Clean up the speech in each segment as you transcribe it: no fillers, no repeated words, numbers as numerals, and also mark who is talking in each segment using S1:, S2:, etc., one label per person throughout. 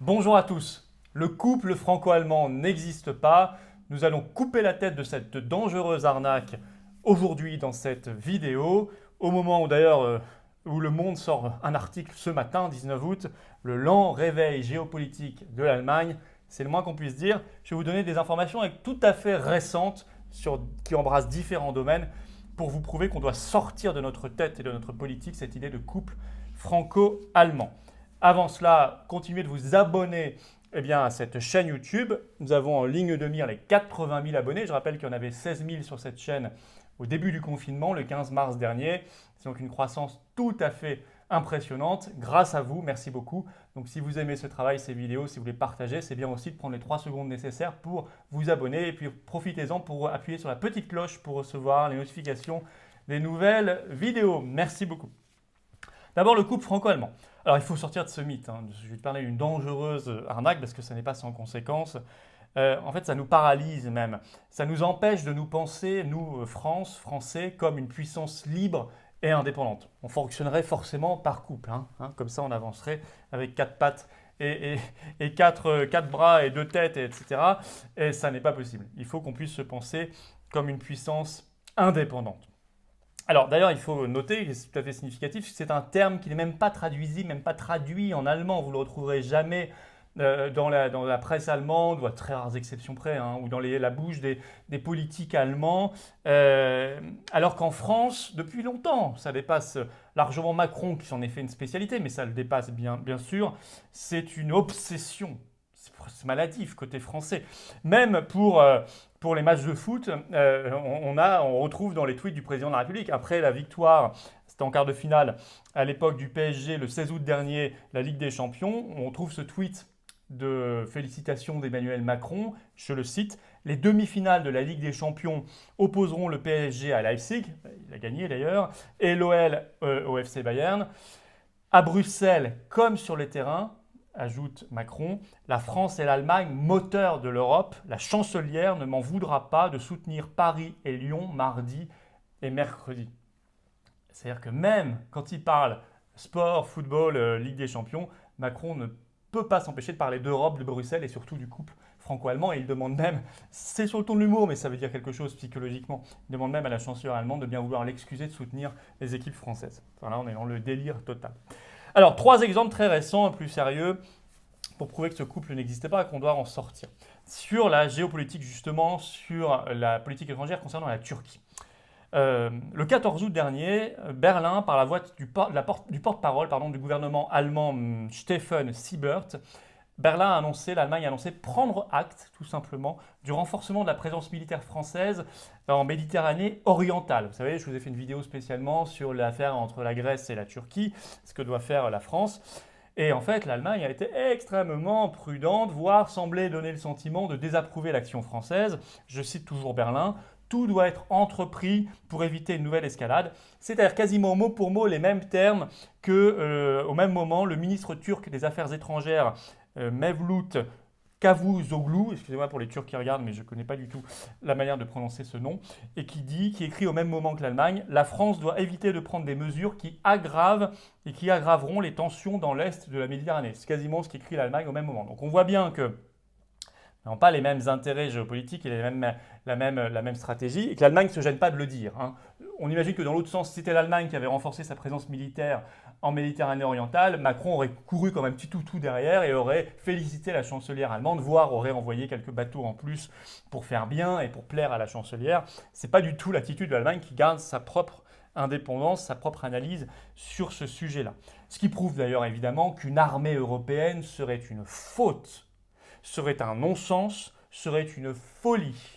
S1: Bonjour à tous. Le couple franco-allemand n'existe pas. Nous allons couper la tête de cette dangereuse arnaque aujourd'hui dans cette vidéo. Au moment où d'ailleurs où Le Monde sort un article ce matin, 19 août, le lent réveil géopolitique de l'Allemagne, c'est le moins qu'on puisse dire. Je vais vous donner des informations tout à fait récentes qui embrassent différents domaines pour vous prouver qu'on doit sortir de notre tête et de notre politique cette idée de couple franco-allemand. Avant cela, continuez de vous abonner à cette chaîne YouTube. Nous avons en ligne de mire les 80 000 abonnés. Je rappelle qu'il y en avait 16 000 sur cette chaîne au début du confinement, le 15 mars dernier. C'est donc une croissance tout à fait impressionnante. Grâce à vous, merci beaucoup. Donc si vous aimez ce travail, ces vidéos, si vous les partagez, c'est bien aussi de prendre les 3 secondes nécessaires pour vous abonner. Et puis profitez-en pour appuyer sur la petite cloche pour recevoir les notifications des nouvelles vidéos. Merci beaucoup. D'abord, le couple franco-allemand. Alors, il faut sortir de ce mythe. Je vais te parler d'une dangereuse arnaque parce que ça n'est pas sans conséquence. En fait, ça nous paralyse même. Ça nous empêche de nous penser, nous, France, Français, comme une puissance libre et indépendante. On fonctionnerait forcément par couple. Comme ça, on avancerait avec 4 pattes et 4 bras et 2 têtes, etc. Et ça n'est pas possible. Il faut qu'on puisse se penser comme une puissance indépendante. Alors d'ailleurs, il faut noter, et c'est tout à fait significatif, que c'est un terme qui n'est même pas traduisible, même pas traduit en allemand. Vous ne le retrouverez jamais dans la presse allemande, ou à très rares exceptions près, ou dans la bouche des politiques allemands. Alors qu'en France, depuis longtemps, ça dépasse largement Macron qui s'en est fait une spécialité, mais ça le dépasse bien sûr. C'est une obsession. C'est maladif côté français. Même pour les matchs de foot, on retrouve dans les tweets du président de la République, après la victoire, c'était en quart de finale, à l'époque du PSG, le 16 août dernier, la Ligue des Champions, on trouve ce tweet de félicitations d'Emmanuel Macron, je le cite, les demi-finales de la Ligue des Champions opposeront le PSG à Leipzig, il a gagné d'ailleurs, et l'OL au FC Bayern. À Bruxelles, comme sur les terrains, ajoute Macron, la France et l'Allemagne, moteurs de l'Europe, la chancelière ne m'en voudra pas de soutenir Paris et Lyon mardi et mercredi. C'est-à-dire que même quand il parle sport, football, Ligue des Champions, Macron ne peut pas s'empêcher de parler d'Europe, de Bruxelles et surtout du couple franco-allemand. Et il demande même, c'est sur le ton de l'humour, mais ça veut dire quelque chose psychologiquement, il demande même à la chancelière allemande de bien vouloir l'excuser de soutenir les équipes françaises. Enfin là, on est dans le délire total. Alors, 3 exemples très récents, plus sérieux, pour prouver que ce couple n'existait pas et qu'on doit en sortir. Sur la géopolitique, justement, sur la politique étrangère concernant la Turquie. Le 14 août dernier, Berlin, par la voix du porte-parole du gouvernement allemand Steffen Seibert, l'Allemagne a annoncé prendre acte, tout simplement, du renforcement de la présence militaire française en Méditerranée orientale. Vous savez, je vous ai fait une vidéo spécialement sur l'affaire entre la Grèce et la Turquie, ce que doit faire la France. Et en fait, l'Allemagne a été extrêmement prudente, voire semblait donner le sentiment de désapprouver l'action française. Je cite toujours Berlin. Tout doit être entrepris pour éviter une nouvelle escalade. C'est-à-dire quasiment mot pour mot les mêmes termes que, au même moment, le ministre turc des Affaires étrangères, Mevlut Cavusoglu, excusez-moi pour les Turcs qui regardent, mais je ne connais pas du tout la manière de prononcer ce nom, et qui écrit au même moment que l'Allemagne, la France doit éviter de prendre des mesures qui aggravent et qui aggraveront les tensions dans l'est de la Méditerranée. C'est quasiment ce qu'écrit l'Allemagne au même moment. Donc on voit bien que n'ont pas les mêmes intérêts géopolitiques et la même stratégie, et que l'Allemagne ne se gêne pas de le dire. On imagine que dans l'autre sens, si c'était l'Allemagne qui avait renforcé sa présence militaire en Méditerranée orientale, Macron aurait couru comme un petit toutou derrière et aurait félicité la chancelière allemande, voire aurait envoyé quelques bateaux en plus pour faire bien et pour plaire à la chancelière. Ce n'est pas du tout l'attitude de l'Allemagne qui garde sa propre indépendance, sa propre analyse sur ce sujet-là. Ce qui prouve d'ailleurs évidemment qu'une armée européenne serait une faute, serait un non-sens, serait une folie.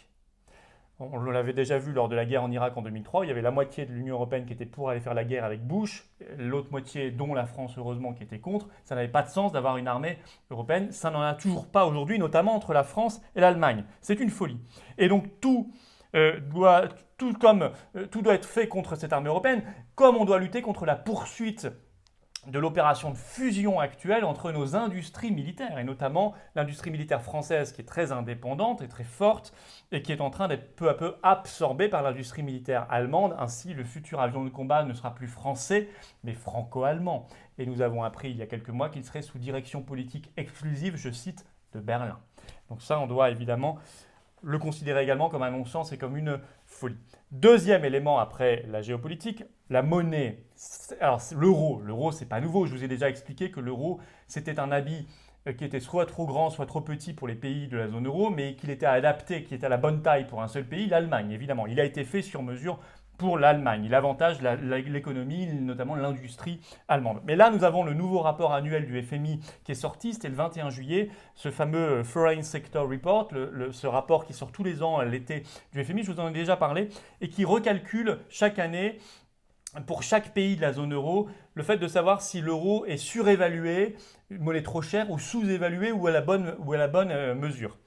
S1: On l'avait déjà vu lors de la guerre en Irak en 2003, il y avait la moitié de l'Union européenne qui était pour aller faire la guerre avec Bush, l'autre moitié, dont la France heureusement, qui était contre. Ça n'avait pas de sens d'avoir une armée européenne, ça n'en a toujours pas aujourd'hui, notamment entre la France et l'Allemagne. C'est une folie. Et donc tout doit être fait contre cette armée européenne, comme on doit lutter contre la poursuite de l'opération de fusion actuelle entre nos industries militaires, et notamment l'industrie militaire française qui est très indépendante et très forte, et qui est en train d'être peu à peu absorbée par l'industrie militaire allemande. Ainsi, le futur avion de combat ne sera plus français, mais franco-allemand. Et nous avons appris il y a quelques mois qu'il serait sous direction politique exclusive, je cite, de Berlin. Donc ça, on doit évidemment le considérer également comme un non-sens et comme une folie. Deuxième élément après la géopolitique, la monnaie. Alors l'euro, c'est pas nouveau, je vous ai déjà expliqué que l'euro c'était un habit qui était soit trop grand, soit trop petit pour les pays de la zone euro, mais qu'il était adapté, qui était à la bonne taille pour un seul pays, l'Allemagne évidemment. Il a été fait sur mesure pour l'Allemagne. Il avantage l'économie, notamment l'industrie allemande. Mais là, nous avons le nouveau rapport annuel du FMI qui est sorti, c'était le 21 juillet, ce fameux Foreign Sector Report, ce rapport qui sort tous les ans à l'été du FMI, je vous en ai déjà parlé, et qui recalcule chaque année, pour chaque pays de la zone euro, le fait de savoir si l'euro est surévalué, une monnaie trop chère, ou sous-évalué, ou à la bonne mesure.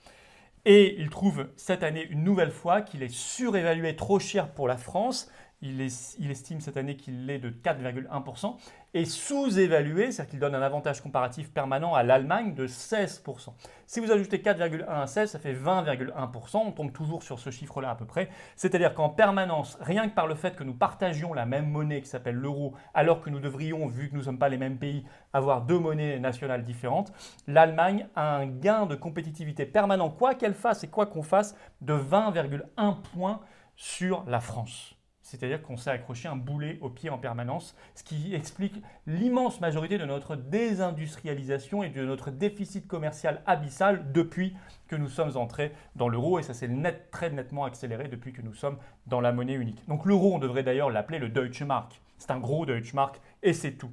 S1: Et il trouve cette année une nouvelle fois qu'il est surévalué trop cher pour la France. Il estime cette année qu'il l'est de 4,1% et sous-évalué, c'est-à-dire qu'il donne un avantage comparatif permanent à l'Allemagne de 16%. Si vous ajoutez 4,1 à 16, ça fait 20,1%. On tombe toujours sur ce chiffre-là à peu près. C'est-à-dire qu'en permanence, rien que par le fait que nous partagions la même monnaie qui s'appelle l'euro, alors que nous devrions, vu que nous ne sommes pas les mêmes pays, avoir deux monnaies nationales différentes, l'Allemagne a un gain de compétitivité permanent, quoi qu'elle fasse et quoi qu'on fasse, de 20,1 points sur la France. C'est-à-dire qu'on s'est accroché un boulet au pied en permanence, ce qui explique l'immense majorité de notre désindustrialisation et de notre déficit commercial abyssal depuis que nous sommes entrés dans l'euro, et ça s'est très nettement accéléré depuis que nous sommes dans la monnaie unique. Donc l'euro, on devrait d'ailleurs l'appeler le Deutsche Mark. C'est un gros Deutsche Mark et c'est tout.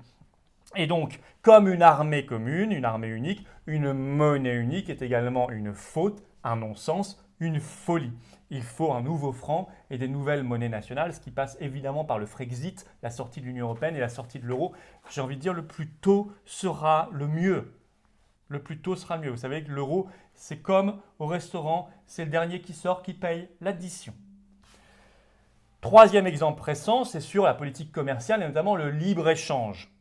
S1: Et donc, comme une armée commune, une armée unique, une monnaie unique est également une faute, un non-sens, une folie. Il faut un nouveau franc et des nouvelles monnaies nationales, ce qui passe évidemment par le Frexit, la sortie de l'Union européenne et la sortie de l'euro. J'ai envie de dire, le plus tôt sera le mieux. Le plus tôt sera le mieux. Vous savez que l'euro, c'est comme au restaurant, c'est le dernier qui sort qui paye l'addition. Troisième exemple récent, c'est sur la politique commerciale et notamment le libre-échange.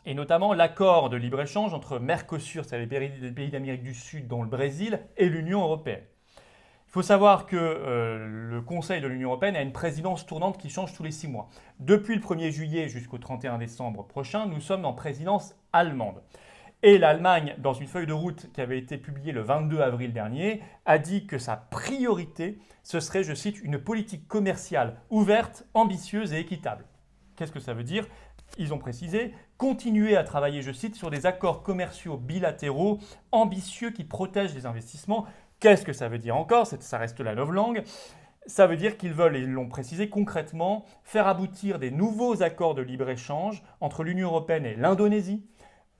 S1: Et notamment l'accord de libre-échange entre Mercosur, c'est les pays d'Amérique du Sud, dont le Brésil, et l'Union européenne. Il faut savoir que le Conseil de l'Union européenne a une présidence tournante qui change tous les 6 mois. Depuis le 1er juillet jusqu'au 31 décembre prochain, nous sommes en présidence allemande. Et l'Allemagne, dans une feuille de route qui avait été publiée le 22 avril dernier, a dit que sa priorité, ce serait, je cite, une politique commerciale ouverte, ambitieuse et équitable. Qu'est-ce que ça veut dire ? Ils ont précisé continuer à travailler, je cite, sur des accords commerciaux bilatéraux ambitieux qui protègent les investissements. Qu'est-ce que ça veut dire encore ? Ça reste la novlangue. Ça veut dire qu'ils veulent, et ils l'ont précisé concrètement, faire aboutir des nouveaux accords de libre-échange entre l'Union européenne et l'Indonésie,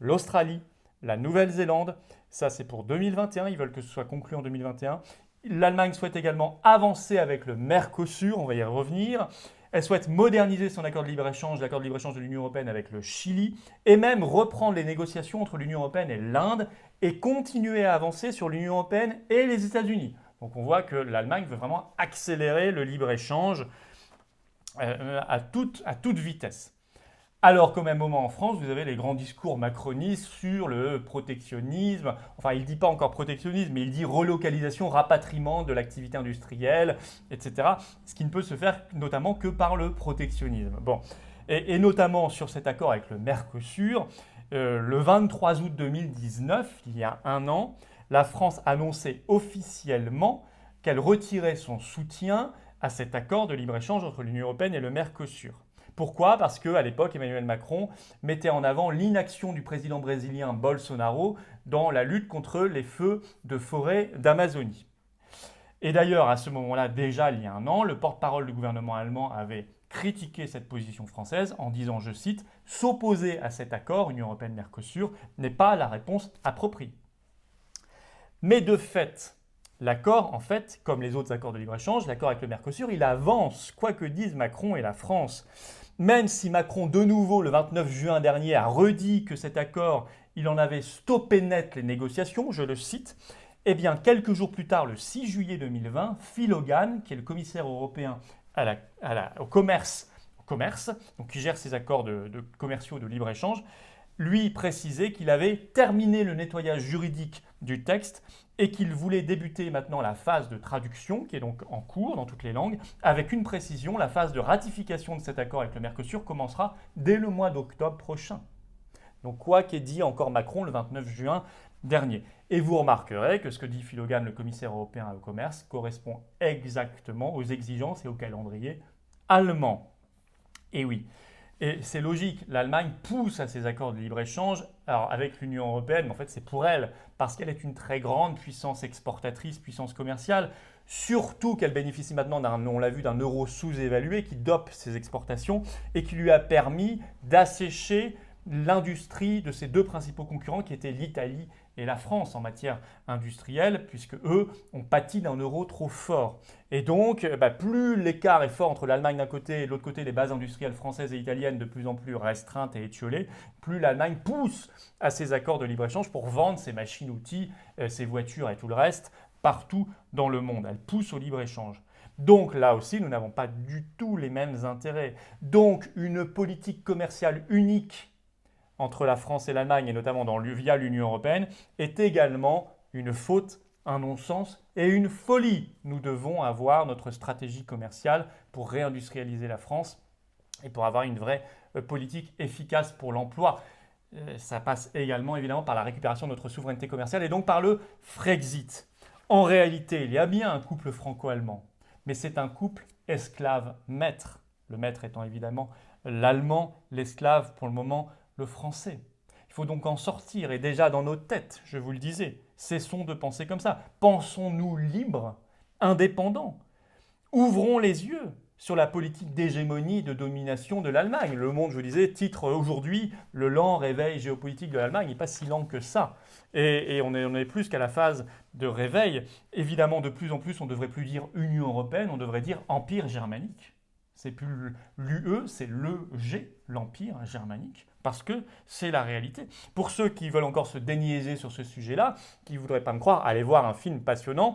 S1: l'Australie, la Nouvelle-Zélande. Ça, c'est pour 2021. Ils veulent que ce soit conclu en 2021. L'Allemagne souhaite également avancer avec le Mercosur. On va y revenir. Elle souhaite moderniser son accord de libre-échange, l'accord de libre-échange de l'Union européenne avec le Chili, et même reprendre les négociations entre l'Union européenne et l'Inde, et continuer à avancer sur l'Union européenne et les États-Unis. Donc on voit que l'Allemagne veut vraiment accélérer le libre-échange à toute vitesse. Alors qu'au même moment en France, vous avez les grands discours macronistes sur le protectionnisme. Enfin, il ne dit pas encore protectionnisme, mais il dit relocalisation, rapatriement de l'activité industrielle, etc. Ce qui ne peut se faire notamment que par le protectionnisme. Bon. Et notamment sur cet accord avec le Mercosur, le 23 août 2019, il y a un an, la France annonçait officiellement qu'elle retirait son soutien à cet accord de libre-échange entre l'Union européenne et le Mercosur. Pourquoi ? Parce qu'à l'époque, Emmanuel Macron mettait en avant l'inaction du président brésilien Bolsonaro dans la lutte contre les feux de forêt d'Amazonie. Et d'ailleurs, à ce moment-là, déjà il y a un an, le porte-parole du gouvernement allemand avait critiqué cette position française en disant, je cite, « S'opposer à cet accord Union européenne-Mercosur n'est pas la réponse appropriée ». Mais de fait, l'accord, en fait, comme les autres accords de libre-échange, l'accord avec le Mercosur, il avance, quoi que disent Macron et la France. Même si Macron, de nouveau, le 29 juin dernier, a redit que cet accord, il en avait stoppé net les négociations, je le cite, eh bien, quelques jours plus tard, le 6 juillet 2020, Phil Hogan, qui est le commissaire européen au commerce commerce, donc qui gère ces accords de commerciaux de libre-échange, lui précisait qu'il avait terminé le nettoyage juridique du texte et qu'il voulait débuter maintenant la phase de traduction, qui est donc en cours dans toutes les langues, avec une précision, la phase de ratification de cet accord avec le Mercosur commencera dès le mois d'octobre prochain. Donc quoi qu'ait dit encore Macron le 29 juin dernier. Et vous remarquerez que ce que dit Phil Hogan, le commissaire européen au commerce, correspond exactement aux exigences et au calendrier allemand. Et oui, et c'est logique, l'Allemagne pousse à ces accords de libre-échange avec l'Union européenne, mais en fait c'est pour elle, parce qu'elle est une très grande puissance exportatrice, puissance commerciale, surtout qu'elle bénéficie maintenant, on l'a vu, d'un euro sous-évalué qui dope ses exportations et qui lui a permis d'assécher l'industrie de ses deux principaux concurrents qui étaient l'Italie et la France en matière industrielle, puisque eux ont pâti d'un euro trop fort. Et donc, plus l'écart est fort entre l'Allemagne d'un côté et de l'autre côté les bases industrielles françaises et italiennes de plus en plus restreintes et étiolées, plus l'Allemagne pousse à ces accords de libre-échange pour vendre ses machines-outils, ses voitures et tout le reste partout dans le monde. Elle pousse au libre-échange. Donc là aussi, nous n'avons pas du tout les mêmes intérêts. Donc une politique commerciale unique entre la France et l'Allemagne, et notamment via l'Union européenne, est également une faute, un non-sens et une folie. Nous devons avoir notre stratégie commerciale pour réindustrialiser la France et pour avoir une vraie politique efficace pour l'emploi. Ça passe également évidemment par la récupération de notre souveraineté commerciale et donc par le Frexit. En réalité, il y a bien un couple franco-allemand, mais c'est un couple esclave-maître. Le maître étant évidemment l'allemand, l'esclave pour le moment le français. Il faut donc en sortir, et déjà dans nos têtes, je vous le disais, cessons de penser comme ça. Pensons-nous libres, indépendants. Ouvrons les yeux sur la politique d'hégémonie et de domination de l'Allemagne. Le Monde, je vous disais, titre aujourd'hui le lent réveil géopolitique de l'Allemagne. Il n'est pas si lent que ça. Et on est plus qu'à la phase de réveil. Évidemment, de plus en plus, on ne devrait plus dire Union européenne, on devrait dire Empire germanique. C'est plus l'UE, c'est l'EG, l'Empire germanique, parce que c'est la réalité. Pour ceux qui veulent encore se déniaiser sur ce sujet-là, qui ne voudraient pas me croire, allez voir un film passionnant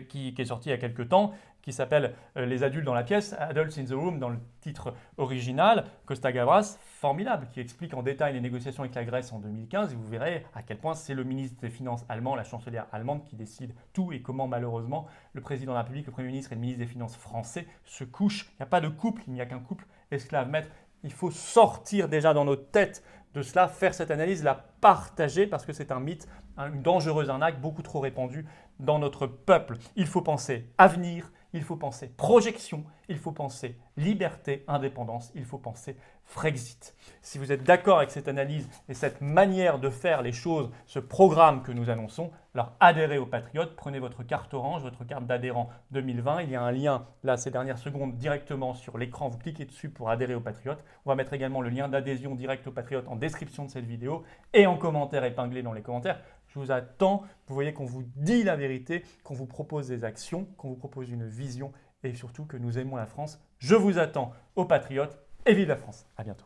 S1: qui est sorti il y a quelques temps, qui s'appelle Les adultes dans la pièce, Adults in the Room dans le titre original, Costa Gavras, formidable, qui explique en détail les négociations avec la Grèce en 2015, et vous verrez à quel point c'est le ministre des Finances allemand, la chancelière allemande, qui décide tout et comment malheureusement le président de la République, le Premier ministre et le ministre des Finances français se couchent. Il n'y a pas de couple, il n'y a qu'un couple esclave-maître. Il faut sortir déjà dans nos têtes de cela, faire cette analyse, la partager parce que c'est un mythe, une dangereuse arnaque beaucoup trop répandue dans notre peuple. Il faut penser avenir, il faut penser projection, il faut penser liberté, indépendance, il faut penser Frexit. Si vous êtes d'accord avec cette analyse et cette manière de faire les choses, ce programme que nous annonçons, alors adhérez aux Patriotes, prenez votre carte orange, votre carte d'adhérent 2020. Il y a un lien, là, ces dernières secondes, directement sur l'écran. Vous cliquez dessus pour adhérer aux Patriotes. On va mettre également le lien d'adhésion direct aux Patriotes en description de cette vidéo et en commentaire épinglé dans les commentaires. Je vous attends. Vous voyez qu'on vous dit la vérité, qu'on vous propose des actions, qu'on vous propose une vision et surtout que nous aimons la France. Je vous attends aux Patriotes et vive la France. À bientôt.